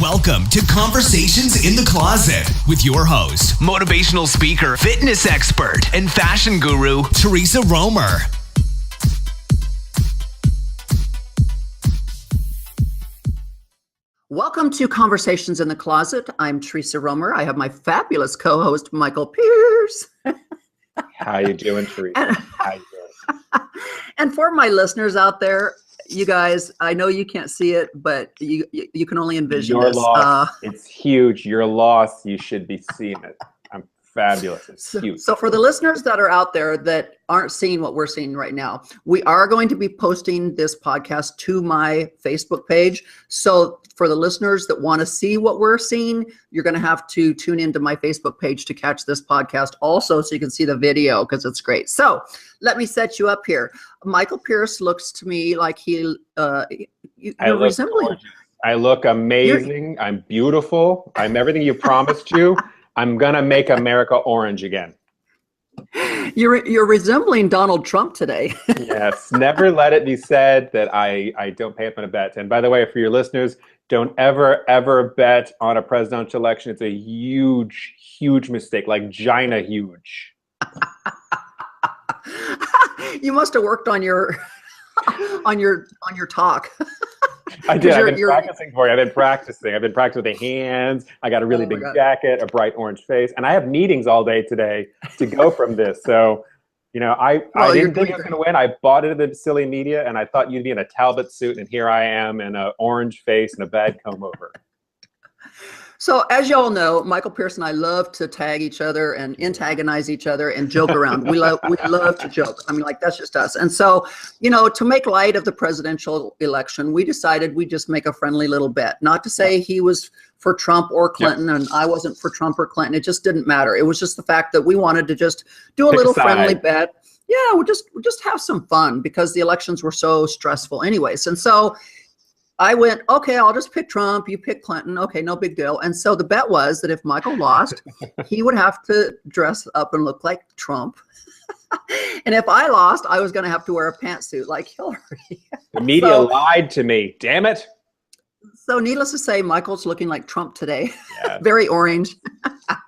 Welcome to Conversations in the Closet with your host, motivational speaker, fitness expert, and fashion guru, Theresa Roemer. Welcome to Conversations in the Closet. I'm Theresa Roemer. I have my fabulous co-host, Michael Pearce. How you doing, Theresa? How you doing? And for my listeners out there, you guys, I know you can't see it, but you can only envision Your this. loss. It's huge. Your loss. You should be seeing it. I'm fabulous. It's huge. So for the listeners that are out there that aren't seeing what we're seeing right now, we are going to be posting this podcast to my Facebook page. So for the listeners that want to see what we're seeing, you're going to have to tune into my Facebook page to catch this podcast also, so you can see the video because it's great. So let me set you up here. Michael Pearce looks to me like you're resembling. Gorgeous. I look amazing. I'm beautiful. I'm everything you promised you. I'm going to make America orange again. You're resembling Donald Trump today. Yes. Never let it be said that I don't pay up on a bet. And by the way, for your listeners, don't ever bet on a presidential election. It's a huge, huge mistake, like Gina huge. You must have worked on your talk. I did. I've been practicing for you. I've been practicing with the hands. I got a really big jacket, a bright orange face, and I have meetings all day today to go from this. So, I didn't think I was going to win. I bought it at the silly media, and I thought you'd be in a Talbot suit, and here I am in an orange face and a bad comb over. So as y'all know, Michael Pearce and I love to tag each other and antagonize each other and joke around. We love to joke. I mean, like, that's just us. And so, to make light of the presidential election, we decided we'd just make a friendly little bet. Not to say he was for Trump or Clinton, and I wasn't for Trump or Clinton. It just didn't matter. It was just the fact that we wanted to just do a little friendly bet. Yeah, we'll just have some fun because the elections were so stressful anyways. And so I went, okay, I'll just pick Trump. You pick Clinton. Okay, no big deal. And so the bet was that if Michael lost, he would have to dress up and look like Trump. And if I lost, I was going to have to wear a pantsuit like Hillary. The media lied to me. Damn it. So needless to say, Michael's looking like Trump today. Yes. Very orange.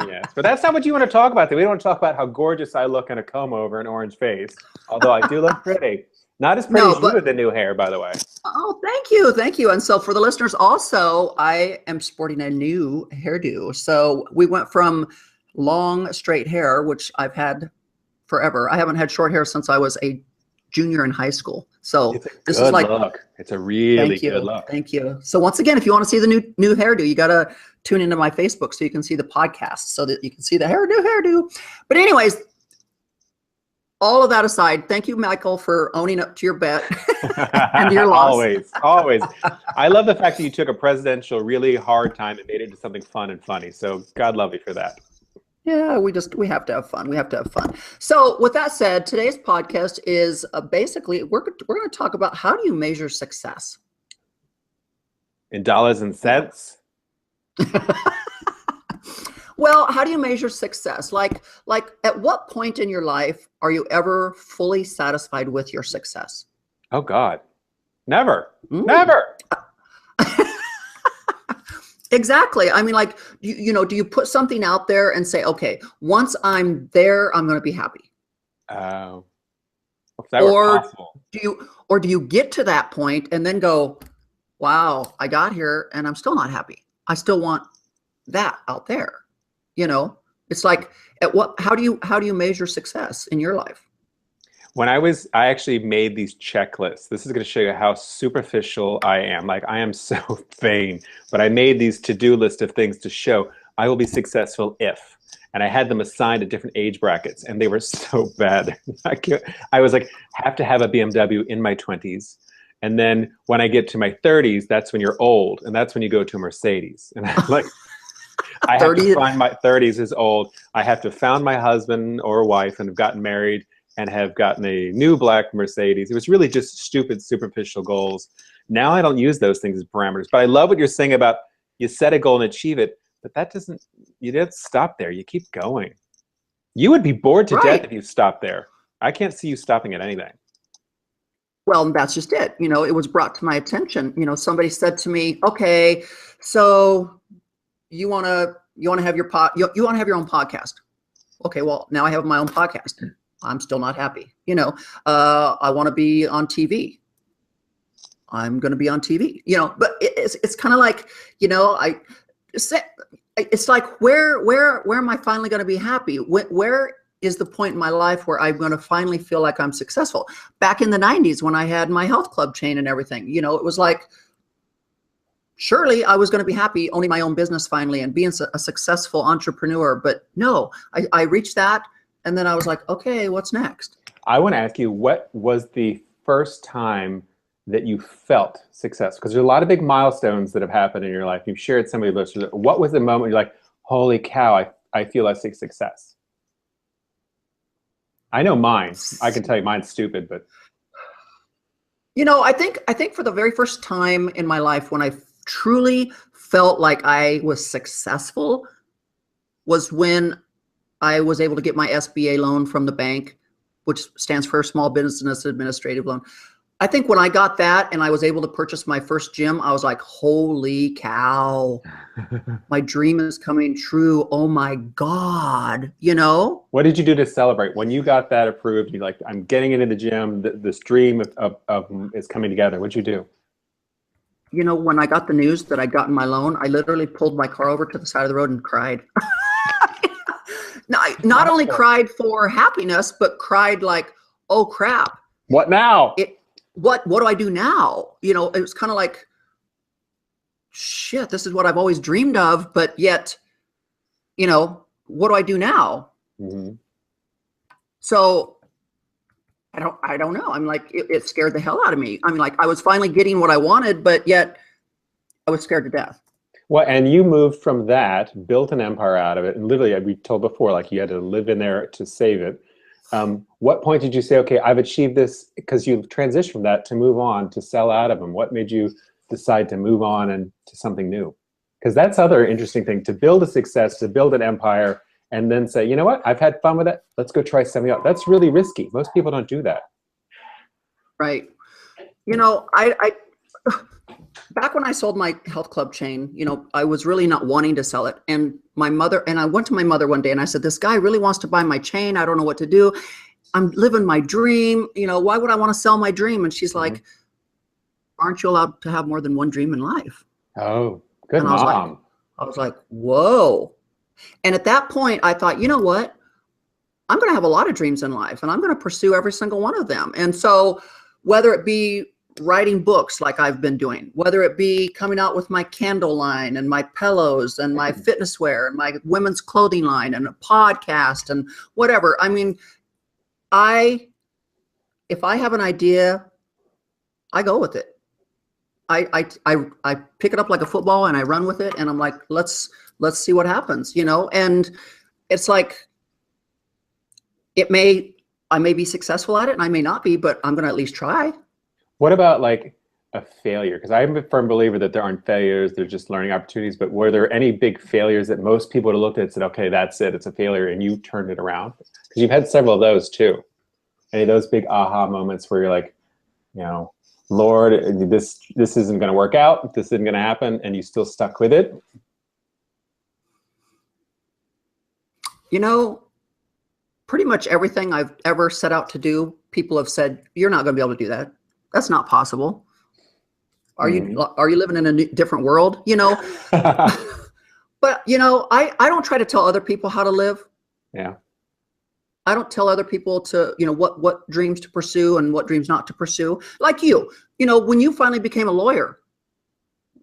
Yes, but that's not what you want to talk about. We don't want to talk about how gorgeous I look in a comb over an orange face, although I do look pretty. Not as pretty as you with the new hair, by the way. Oh, thank you. And so for the listeners also, I am sporting a new hairdo. So we went from long, straight hair, which I've had forever. I haven't had short hair since I was a junior in high school. So this is like look. It's a really good look. Thank you. So once again, if you want to see the new hairdo, you got to tune into my Facebook so you can see the podcast so that you can see the hairdo. But anyways, all of that aside, thank you, Michael, for owning up to your bet and your loss. Always. I love the fact that you took a presidential really hard time and made it into something fun and funny. So God love you for that. Yeah, we have to have fun. So with that said, today's podcast is basically, we're going to talk about how do you measure success? In dollars and cents? Well, how do you measure success? Like at what point in your life are you ever fully satisfied with your success? Oh God, never. Exactly. I mean, like, do you put something out there and say, okay, once I'm there, I'm going to be happy? Oh, if that were possible. Do you get to that point and then go, wow, I got here and I'm still not happy. I still want that out there. It's like, how do you measure success in your life? I actually made these checklists. This is going to show you how superficial I am. Like, I am so vain, but I made these to-do list of things to show I will be successful if, and I had them assigned at different age brackets, and they were so bad. I was like, have to have a BMW in my 20s. And then when I get to my 30s, that's when you're old. And that's when you go to a Mercedes. And I'm like, I have to find my 30s is old. I have to found my husband or wife and have gotten married and have gotten a new black Mercedes. It was really just stupid, superficial goals. Now I don't use those things as parameters. But I love what you're saying about you set a goal and achieve it, but you didn't stop there. You keep going. You would be bored to death if you stopped there. I can't see you stopping at anything. Well, that's just it. It was brought to my attention. Somebody said to me, okay, so you want to have you want to have your own podcast. Okay, well, now I have my own podcast. I'm still not happy. I want to be on TV. I'm going to be on TV, but it's kind of like, it's like, where am I finally going to be happy? Where is the point in my life where I'm going to finally feel like I'm successful? Back in the 90s when I had my health club chain and everything, it was like, surely I was going to be happy owning my own business finally and being a successful entrepreneur. But no, I reached that. And then I was like, okay, what's next? I want to ask you, what was the first time that you felt success? Because there's a lot of big milestones that have happened in your life. You've shared some of those. What was the moment you're like, holy cow, I feel I see success? I know mine. I can tell you mine's stupid, but. I think for the very first time in my life when I truly felt like I was successful was when I was able to get my SBA loan from the bank, which stands for Small Business Administrative Loan. I think when I got that and I was able to purchase my first gym, I was like, holy cow, my dream is coming true. Oh my God, What did you do to celebrate? When you got that approved, you're like, I'm getting into the gym, this dream of is coming together. What'd you do? When I got the news that I'd gotten my loan, I literally pulled my car over to the side of the road and cried. Not only cried for happiness, but cried like, oh crap. What now? What do I do now? It was kind of like, shit, this is what I've always dreamed of, but yet, what do I do now? Mm-hmm. So I don't know. I'm like, it scared the hell out of me. I mean, like I was finally getting what I wanted, but yet I was scared to death. Well, and you moved from that, built an empire out of it, and literally, we told before, like you had to live in there to save it. What point did you say, okay, I've achieved this, because you've transitioned from that to move on, to sell out of them? What made you decide to move on and to something new? Because that's other interesting thing, to build a success, to build an empire, and then say, you know what, I've had fun with it. Let's go try something else. That's really risky. Most people don't do that. Right. I back when I sold my health club chain, I was really not wanting to sell it. And I went to my mother one day and I said, this guy really wants to buy my chain. I don't know what to do. I'm living my dream. Why would I want to sell my dream? And she's like, aren't you allowed to have more than one dream in life? Oh, good and mom. I was like, whoa. And at that point I thought, you know what? I'm going to have a lot of dreams in life and I'm going to pursue every single one of them. And so whether it be writing books like I've been doing, whether it be coming out with my candle line and my pillows and my fitness wear and my women's clothing line and a podcast and whatever. I mean, if I have an idea, I go with it. I pick it up like a football and I run with it and I'm like, let's see what happens, and it's like, I may be successful at it and I may not be, but I'm going to at least try. What about like a failure? Because I'm a firm believer that there aren't failures, they're just learning opportunities. But were there any big failures that most people would have looked at and said, okay, that's it, it's a failure, and you turned it around? Because you've had several of those too. Any of those big aha moments where you're like, Lord, this isn't going to work out, this isn't going to happen, and you still stuck with it? Pretty much everything I've ever set out to do, people have said, you're not going to be able to do that. That's not possible. Are you living in a different world? But I don't try to tell other people how to live. Yeah. I don't tell other people to, what dreams to pursue and what dreams not to pursue. Like you, when you finally became a lawyer,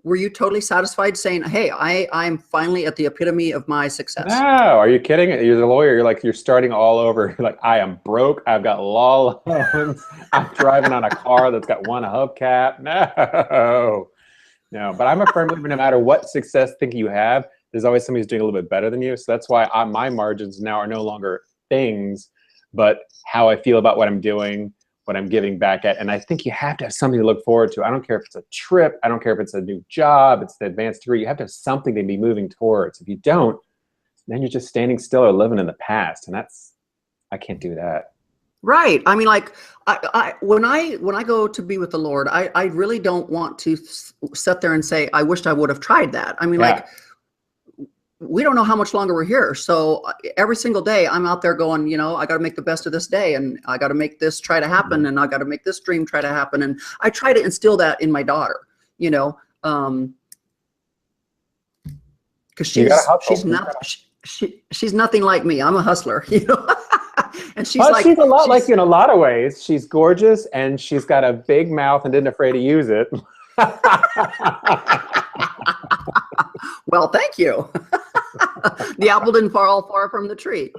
were you totally satisfied saying, hey, I'm finally at the epitome of my success? No, are you kidding? You're the lawyer. You're starting all over. You're like, I am broke. I've got law loans. I'm driving on a car that's got one hubcap. No. But I'm a firm believer, no matter what success thinking you have, there's always somebody who's doing a little bit better than you. So that's why my margins now are no longer things, but how I feel about what I'm doing, what I'm giving back at. And I think you have to have something to look forward to. I don't care if it's a trip. I don't care if it's a new job. It's the advanced degree. You have to have something to be moving towards. If you don't, then you're just standing still or living in the past. And I can't do that. Right. I mean, like when I go to be with the Lord, I really don't want to sit there and say, I wished I would have tried that. I mean, Yeah. like, we don't know how much longer we're here. So every single day I'm out there going, I got to make the best of this day, and I got to make this try to happen. And I got to make this dream try to happen. And I try to instill that in my daughter, cause she's nothing like me. I'm a hustler, and she's like, she's a lot like you in a lot of ways. She's gorgeous and she's got a big mouth and isn't afraid to use it. Well, thank you. The apple didn't fall far from the tree.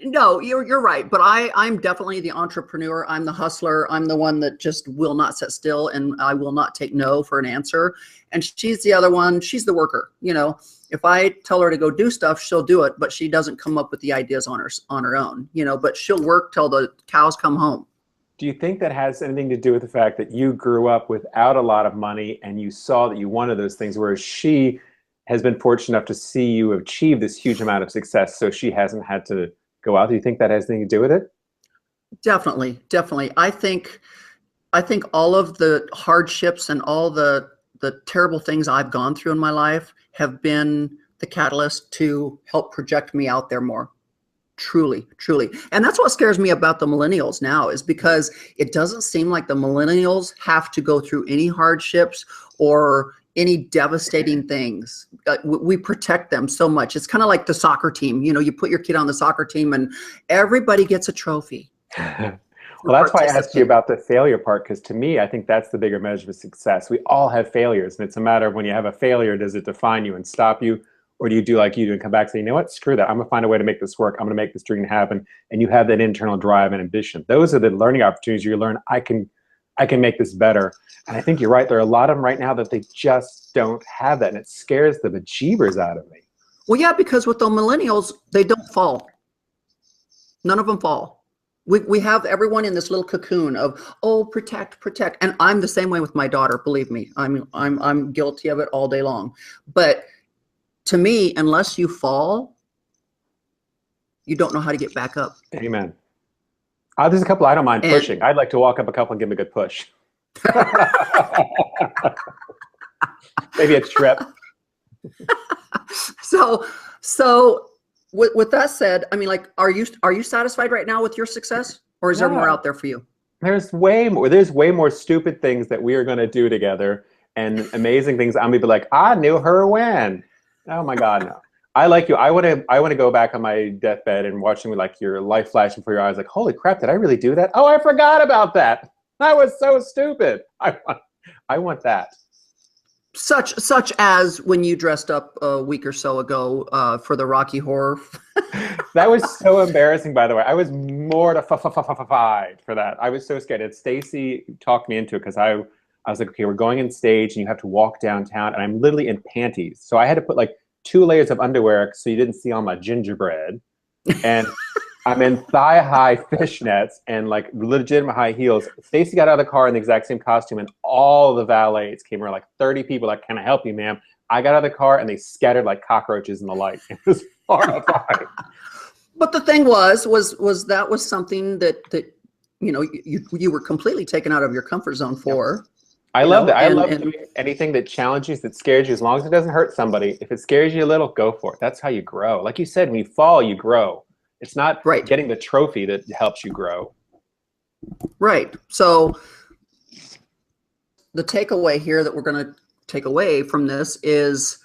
No, you're right. But I'm definitely the entrepreneur. I'm the hustler. I'm the one that just will not sit still, and I will not take no for an answer. And she's the other one. She's the worker. If I tell her to go do stuff, she'll do it, but she doesn't come up with the ideas on her own. But she'll work till the cows come home. Do you think that has anything to do with the fact that you grew up without a lot of money and you saw that you wanted those things, whereas she has been fortunate enough to see you achieve this huge amount of success, so she hasn't had to go out? Do you think that has anything to do with it? Definitely. I think all of the hardships and all the terrible things I've gone through in my life have been the catalyst to help project me out there more. Truly. And that's what scares me about the millennials now, is because it doesn't seem like the millennials have to go through any hardships or any devastating things. We protect them so much. It's kind of like the soccer team. You put your kid on the soccer team and everybody gets a trophy. Well, that's why I asked you about the failure part, because to me, I think that's the bigger measure of success. We all have failures, and it's a matter of, when you have a failure, does it define you and stop you? Or do you do like you do and come back and say, you know what, screw that. I'm going to find a way to make this work. I'm going to make this dream happen. And you have that internal drive and ambition. Those are the learning opportunities you learn. I can make this better. And I think you're right. There are a lot of them right now that they just don't have that. And it scares the bejeebers out of me. Well, yeah, because with the millennials, they don't fall. None of them fall. We have everyone in this little cocoon of, protect. And I'm the same way with my daughter. Believe me, I'm guilty of it all day long. But to me, unless you fall, you don't know how to get back up. Amen. There's a couple I don't mind pushing. I'd like to walk up a couple and give them a good push. Maybe a trip. So with that said, I mean, like, are you satisfied right now with your success, or is there more out there for you? There's way more stupid things that we are going to do together, and amazing things. I'm going to be like, I knew her when. Oh my God, no. I like you. I want to go back on my deathbed and watching like your life flash before your eyes. Like, holy crap, did I really do that? Oh, I forgot about that. That was so stupid. I want that. Such as when you dressed up a week or so ago for the Rocky Horror. That was so embarrassing, by the way. I was mortified for that. I was so scared. And Stacy talked me into it, because I was like, okay, we're going on stage and you have to walk downtown, and I'm literally in panties. So I had to put like 2 layers of underwear so you didn't see all my gingerbread. And I'm in thigh-high fishnets and like legitimate high heels. Stacy got out of the car in the exact same costume, and all the valets came around, like 30 people, like, can I help you, ma'am? I got out of the car and they scattered like cockroaches in the light. It was horrifying. But the thing was that was something that you were completely taken out of your comfort zone for. I love that. I love doing anything that challenges, that scares you, as long as it doesn't hurt somebody. If it scares you a little, go for it. That's how you grow. Like you said, when you fall, you grow. It's not getting the trophy that helps you grow. Right. So the takeaway here that we're going to take away from this is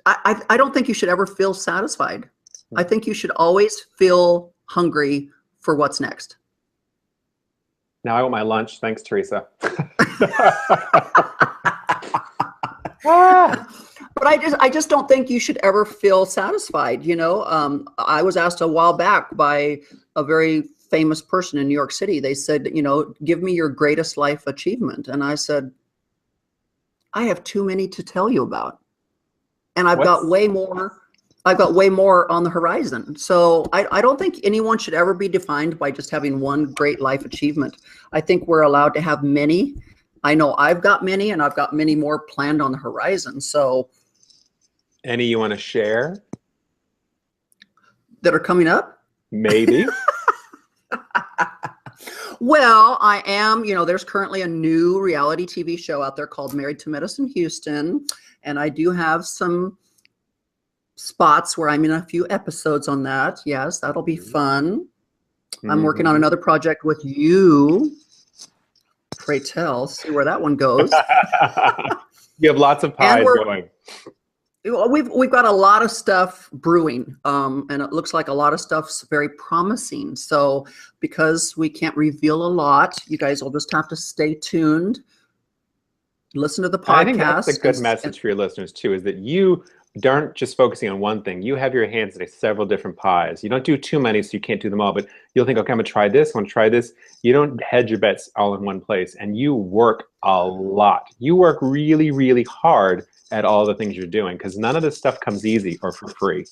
I don't think you should ever feel satisfied. I think you should always feel hungry for what's next. Now I want my lunch. Thanks, Theresa. But I just don't think you should ever feel satisfied. I was asked a while back by a very famous person in New York City. They said, give me your greatest life achievement. And I said, I have too many to tell you about. And I've got way more on the horizon. So I don't think anyone should ever be defined by just having one great life achievement. I think we're allowed to have many. I know I've got many, and I've got many more planned on the horizon. So, any you want to share that are coming up? Maybe. Well, I am, there's currently a new reality TV show out there called Married to Medicine Houston. And I do have some spots where I'm in a few episodes on that. Yes, that'll be fun. I'm working on another project with you. Pray tell, see where that one goes. You have lots of pies going. We've got a lot of stuff brewing, and it looks like a lot of stuff's very promising. So because we can't reveal a lot, you guys will just have to stay tuned. Listen to the podcast. I think that's a good message for your listeners too, is that you aren't just focusing on one thing. You have your hands in several different pies. You don't do too many, so you can't do them all, but you'll think, okay, I'm gonna try this, I'm gonna try this. You don't hedge your bets all in one place, and you work a lot. You work really, really hard at all the things you're doing, because none of this stuff comes easy or for free.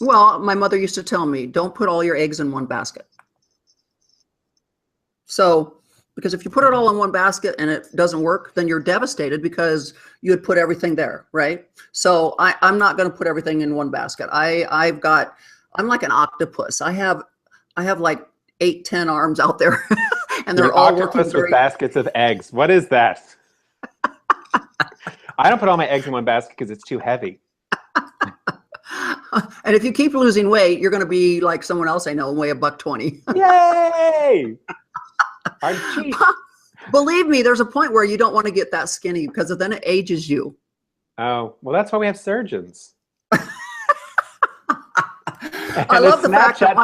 Well, my mother used to tell me, don't put all your eggs in one basket. So, because if you put it all in one basket and it doesn't work, then you're devastated because you had put everything there, right? So I'm not going to put everything in one basket. I'm like an octopus. I have like 8-10 arms out there, and they're all working with baskets of eggs. What is that? I don't put all my eggs in one basket because it's too heavy. And if you keep losing weight, you're going to be like someone else I know and weigh $120. Yay! I'm cheap. Believe me, there's a point where you don't want to get that skinny because then it ages you. Oh, well, that's why we have surgeons. I love the fact that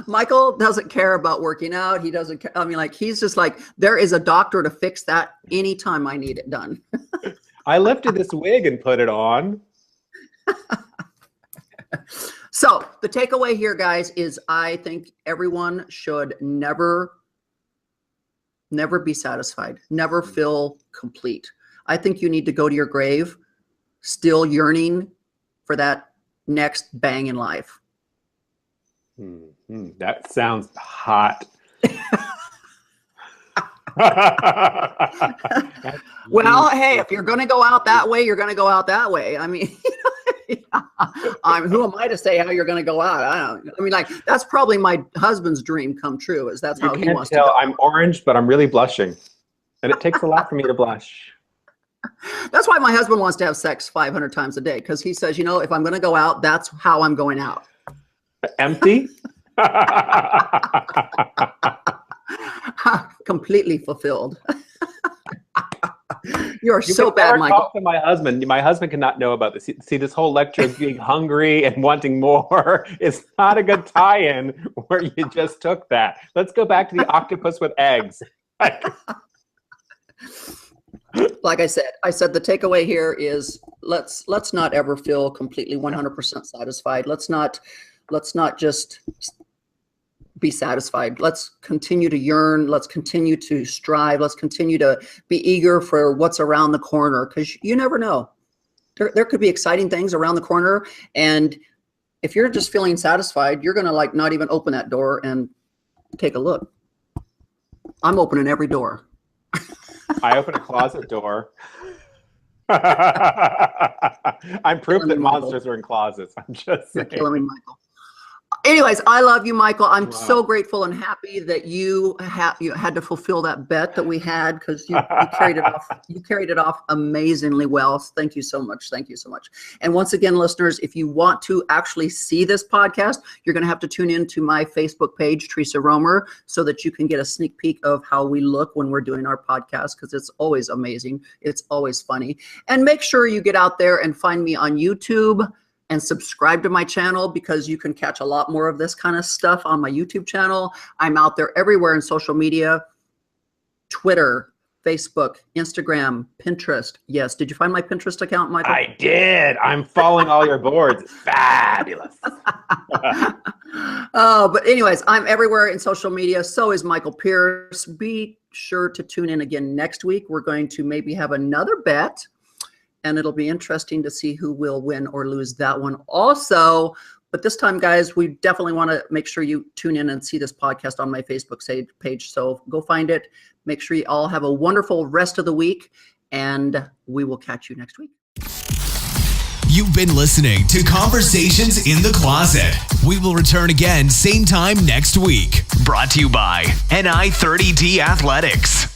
Michael doesn't care about working out. He doesn't care. I mean, like, he's just like, there is a doctor to fix that anytime I need it done. I lifted this wig and put it on. So the takeaway here, guys, is I think everyone should never be satisfied, never feel complete. I think you need to go to your grave still yearning for that next bang in life. That sounds hot. Well, hey, if you're going to go out that way, you're going to go out that way. I mean, who am I to say how you're going to go out? I mean, like, that's probably my husband's dream come true. Is that's how he wants to go. I'm orange, but I'm really blushing, and it takes a lot for me to blush. That's why my husband wants to have sex 500 times a day, because he says, if I'm going to go out, that's how I'm going out. Empty. Completely fulfilled. You're so bad, Michael. Talk to my husband. My husband cannot know about this. See, this whole lecture of being hungry and wanting more is not a good tie-in where you just took that. Let's go back to the octopus with eggs. Like I said the takeaway here is let's not ever feel completely 100% satisfied. Let's not just be satisfied. Let's continue to yearn. Let's continue to strive. Let's continue to be eager for what's around the corner, because you never know. There could be exciting things around the corner, and if you're just feeling satisfied, you're going to like not even open that door and take a look. I'm opening every door. I open a closet door. I'm proof that monsters are in closets. I'm just saying. You're killing me, Michael. Anyways, I love you, Michael. I'm so grateful and happy that you had to fulfill that bet that we had, because you carried it off. You carried it off amazingly well. Thank you so much. Thank you so much. And once again, listeners, if you want to actually see this podcast, you're going to have to tune in to my Facebook page, Theresa Roemer, so that you can get a sneak peek of how we look when we're doing our podcast, because it's always amazing. It's always funny. And make sure you get out there and find me on YouTube and subscribe to my channel, because you can catch a lot more of this kind of stuff on my YouTube channel. I'm out there everywhere in social media: Twitter, Facebook, Instagram, Pinterest. Yes. Did you find my Pinterest account, Michael? I did. I'm following all your boards. It's fabulous. But anyways, I'm everywhere in social media. So is Michael Pearce. Be sure to tune in again next week. We're going to maybe have another bet, and it'll be interesting to see who will win or lose that one also. But this time, guys, we definitely want to make sure you tune in and see this podcast on my Facebook page. So go find it. Make sure you all have a wonderful rest of the week, and we will catch you next week. You've been listening to Conversations in the Closet. We will return again same time next week. Brought to you by NI30D Athletics.